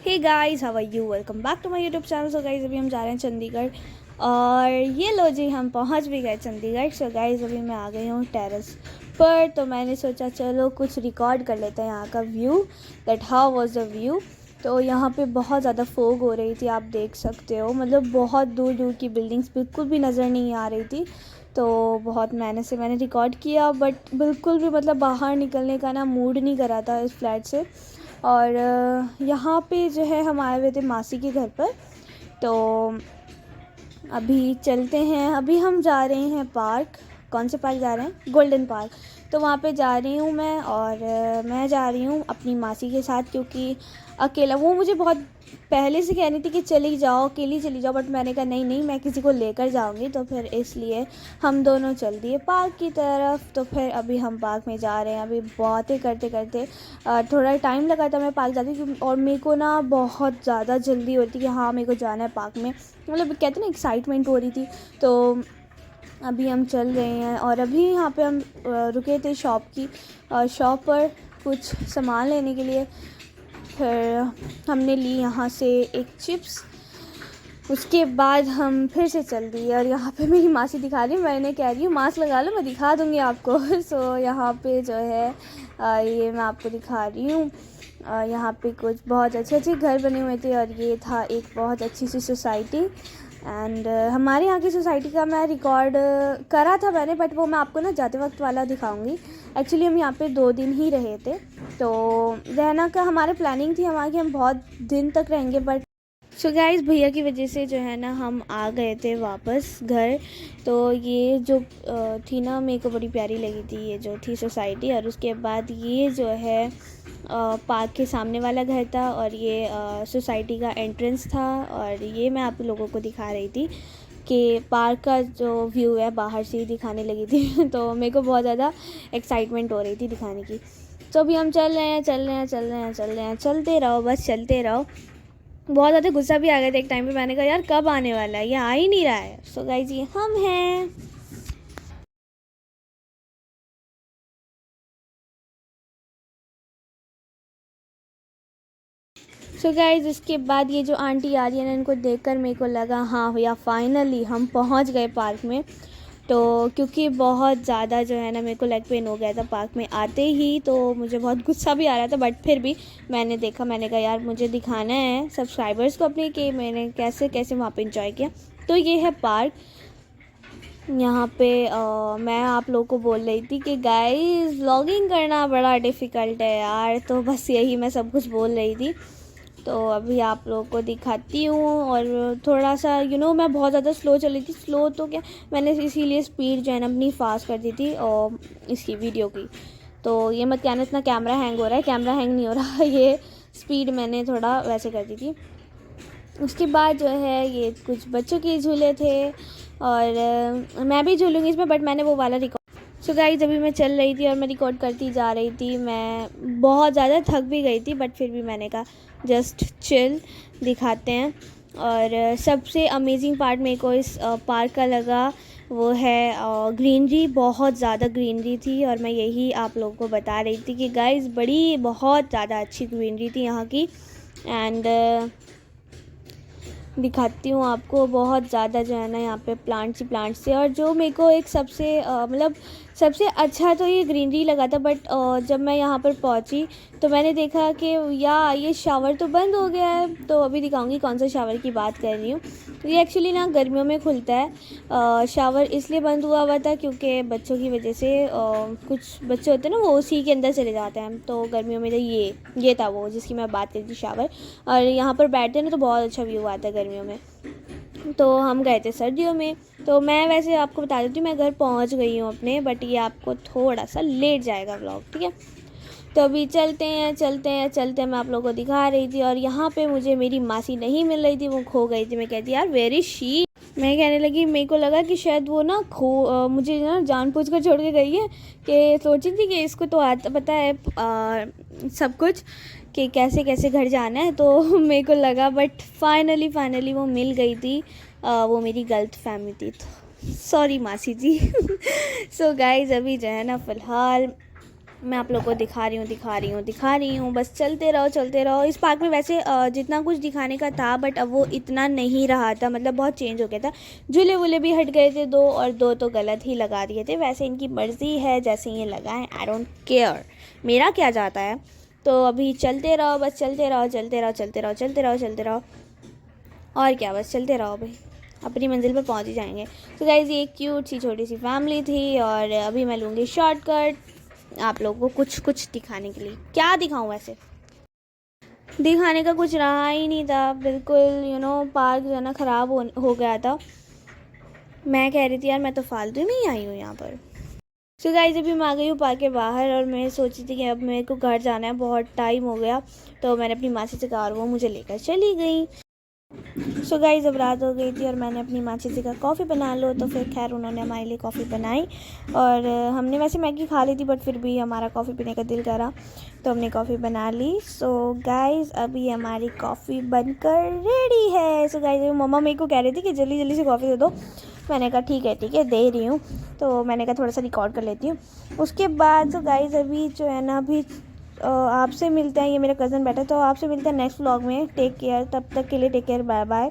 Hey guys, how are you? Welcome back to my YouTube channel. So guys, अभी हम जा रहे हैं चंडीगढ़ और ये लो जी, हम पहुंच भी गए चंडीगढ़। सो गाइस, अभी मैं आ गई हूँ टेरेस पर। तो मैंने सोचा चलो कुछ रिकॉर्ड कर लेते हैं यहाँ का view, that how was the view. तो यहाँ पे बहुत ज़्यादा फोग हो रही थी, आप देख सकते हो। मतलब बहुत दूर दूर की बिल्डिंग्स बिल्कुल भी नज़र नहीं आ रही थी। तो बहुत मैंने रिकॉर्ड किया, बट बिल्कुल भी मतलब बाहर निकलने का ना मूड नहीं करा था इस फ्लैट से। और यहाँ पे जो है हम आए हुए थे मासी के घर पर। तो अभी चलते हैं, अभी हम जा रहे हैं पार्क। कौन से पार्क जा रहे हैं? Golden park. तो वहाँ पे जा रही हूँ मैं, और मैं जा रही हूँ अपनी मासी के साथ, क्योंकि अकेला वो मुझे बहुत पहले से कह रही थी कि चली जाओ, अकेली चली जाओ, बट मैंने कहा नहीं नहीं, मैं किसी को लेकर जाऊँगी। तो फिर इसलिए हम दोनों चल दिए पार्क की तरफ। तो फिर अभी हम पार्क में जा रहे हैं। अभी बातें करते करते थोड़ा टाइम लगा था मैं पार्क जाती, और मेरे को ना बहुत ज़्यादा जल्दी होती कि हाँ मेरे को जाना है पार्क में। मतलब कहते ना एक्साइटमेंट हो रही थी। तो अभी हम चल रहे हैं, और अभी यहाँ पे हम रुके थे शॉप पर कुछ सामान लेने के लिए। फिर हमने ली यहाँ से एक चिप्स। उसके बाद हम फिर से चल दिए, और यहाँ पे मेरी मासी दिखा रही है, मैंने कह रही हूँ मास्क लगा लो, मैं दिखा दूँगी आपको। सो यहाँ पे जो है ये मैं आपको दिखा रही हूँ। यहाँ पे कुछ बहुत अच्छे अच्छे घर बने हुए थे, और ये था एक बहुत अच्छी सी सोसाइटी। एंड हमारे यहाँ की सोसाइटी का मैं रिकॉर्ड करा था मैंने, बट वो मैं आपको ना जाते वक्त वाला दिखाऊंगी। एक्चुअली हम यहाँ पे 2 दिन ही रहे थे। तो रहना का हमारी प्लानिंग थी हमारी कि हम बहुत दिन तक रहेंगे, बट सो गाइस भैया की वजह से जो है ना हम आ गए थे वापस घर। तो ये जो थी ना, मेरे को बड़ी प्यारी लगी थी ये जो थी सोसाइटी। और उसके बाद ये जो है पार्क के सामने वाला घर था, और ये सोसाइटी का एंट्रेंस था। और ये मैं आप लोगों को दिखा रही थी कि पार्क का जो व्यू है बाहर से ही दिखाने लगी थी। तो मेरे को बहुत ज़्यादा एक्साइटमेंट हो रही थी दिखाने की। तो अभी हम चल रहे हैं, चलते रहो, बस चलते रहो। बहुत ज़्यादा गुस्सा भी आ गया था एक टाइम पे, मैंने कहा यार कब आने वाला है, ये आ ही नहीं रहा है। सो गाइस, ये हम हैं। सो गाइस, इसके बाद ये जो आंटी आ रही है ना, इनको देखकर मेरे को लगा हाँ भैया फाइनली हम पहुंच गए पार्क में। तो क्योंकि बहुत ज़्यादा जो है ना मेरे को लेग पेन हो गया था पार्क में आते ही, तो मुझे बहुत गुस्सा भी आ रहा था। बट फिर भी मैंने देखा, मैंने कहा यार मुझे दिखाना है सब्सक्राइबर्स को अपने कि मैंने कैसे कैसे वहाँ पे इंजॉय किया। तो ये है पार्क। यहाँ पे मैं आप लोगों को बोल रही थी कि गाइस व्लॉगिंग करना बड़ा डिफ़िकल्ट है यार। तो बस यही मैं सब कुछ बोल रही थी। तो अभी आप लोगों को दिखाती हूँ। और थोड़ा सा मैं बहुत ज़्यादा स्लो चली थी। स्लो तो क्या, मैंने इसीलिए स्पीड जो है ना अपनी फास्ट कर दी थी और इसकी वीडियो की। तो ये मत कहना इतना कैमरा हैंग हो रहा है, कैमरा हैंग नहीं हो रहा। ये स्पीड मैंने थोड़ा वैसे कर दी थी। उसके बाद जो है ये कुछ बच्चों के झूले थे, और मैं भी झूलूँगी इसमें, बट मैंने वो वाला रिकॉर्ड। सो गाइस, अभी मैं चल रही थी और मैं रिकॉर्ड करती जा रही थी। मैं बहुत ज़्यादा थक भी गई थी, बट फिर भी मैंने कहा जस्ट चिल दिखाते हैं। और सबसे अमेजिंग पार्ट मेरे को इस पार्क का लगा वो है ग्रीनरी। बहुत ज़्यादा ग्रीनरी थी, और मैं यही आप लोगों को बता रही थी कि गाइस बहुत ज़्यादा अच्छी ग्रीनरी थी यहाँ की। एंड दिखाती हूँ आपको, बहुत ज़्यादा जो है ना यहाँ पे प्लांट्स ही प्लांट्स थे। और जो मेरे को एक सबसे मतलब सबसे अच्छा तो ये ग्रीनरी लगा था। बट जब मैं यहाँ पर पहुँची तो मैंने देखा कि ये शावर तो बंद हो गया है। तो अभी दिखाऊंगी कौन सा शावर की बात कर रही हूँ। तो ये एक्चुअली ना गर्मियों में खुलता है। शावर इसलिए बंद हुआ था क्योंकि बच्चों की वजह से कुछ बच्चे होते हैं ना, वो उसी के अंदर चले जाते हैं। तो गर्मियों में ये था वो जिसकी मैं बात कर रही थी, शावर। और यहाँ पर बैठते हैं ना तो बहुत अच्छा व्यू आता है गर्मियों में। तो हम गए थे सर्दियों में। तो मैं वैसे आपको बता देती हूँ, मैं घर पहुँच गई हूँ अपने, बट ये आपको थोड़ा सा लेट जाएगा व्लॉग, ठीक है। तो अभी चलते हैं, मैं आप लोगों को दिखा रही थी। और यहाँ पे मुझे मेरी मासी नहीं मिल रही थी, वो खो गई थी। मैं कहती यार वेयर इज शी। मैं कहने लगी, मेरे को लगा कि शायद वो ना मुझे ना जानबूझकर छोड़ के गई है, कि सोची थी कि इसको तो आता पता है सब कुछ कि कैसे कैसे घर जाना है। तो मेरे को लगा, बट फाइनली वो मिल गई थी। वो मेरी गलत फहमी थी, तो सॉरी मासी जी। सो गाइज, अभी जो है ना फ़िलहाल मैं आप लोगों को दिखा रही हूँ। बस चलते रहो। इस पार्क में वैसे जितना कुछ दिखाने का था बट अब वो इतना नहीं रहा था, मतलब बहुत चेंज हो गया था। झूले वूले भी हट गए थे 2, और 2 तो गलत ही लगा दिए थे। वैसे इनकी मर्ज़ी है जैसे ये लगाएं, आई डोंट केयर, मेरा क्या जाता है। तो अभी चलते रहो, बस चलते रहो और क्या, बस चलते रहो भाई, अपनी मंजिल पर पहुंच ही जाएंगे। तो गाइज़ ये क्यूट सी छोटी सी फैमिली थी, और अभी मैं लूँगी शॉर्टकट आप लोगों को कुछ दिखाने के लिए। क्या दिखाऊं, वैसे दिखाने का कुछ रहा ही नहीं था बिल्कुल। पार्क जो है ना ख़राब हो गया था। मैं कह रही थी यार मैं तो फालतू में ही आई हूँ यहाँ पर। सो गाइस अभी मैं आ गई हूँ पार्क के बाहर, और मैं सोची थी कि अब मेरे को घर जाना है, बहुत टाइम हो गया। तो मैंने अपनी मासी से कहा और वो मुझे लेकर चली गई। सो गाइस अब रात हो गई थी, और मैंने अपनी माची से कहा कॉफ़ी बना लो, तो फिर खैर उन्होंने हमारे लिए कॉफ़ी बनाई। और हमने वैसे मैगी खा ली थी बट फिर भी हमारा कॉफ़ी पीने का दिल करा, तो हमने कॉफ़ी बना ली। सो गाइस अभी हमारी कॉफ़ी बनकर रेडी है। सो गाइस मम्मा मेरे को कह रही थी कि जल्दी जल्दी से कॉफ़ी दे दो। मैंने कहा ठीक है दे रही हूँ। तो मैंने कहा थोड़ा सा रिकॉर्ड कर लेती हूँ। उसके बाद तो गाइस अभी जो है ना, अभी आपसे मिलते हैं, ये मेरा कज़न बैठा, तो आपसे मिलते हैं नेक्स्ट व्लॉग में। टेक केयर, तब तक के लिए टेक केयर, बाय बाय।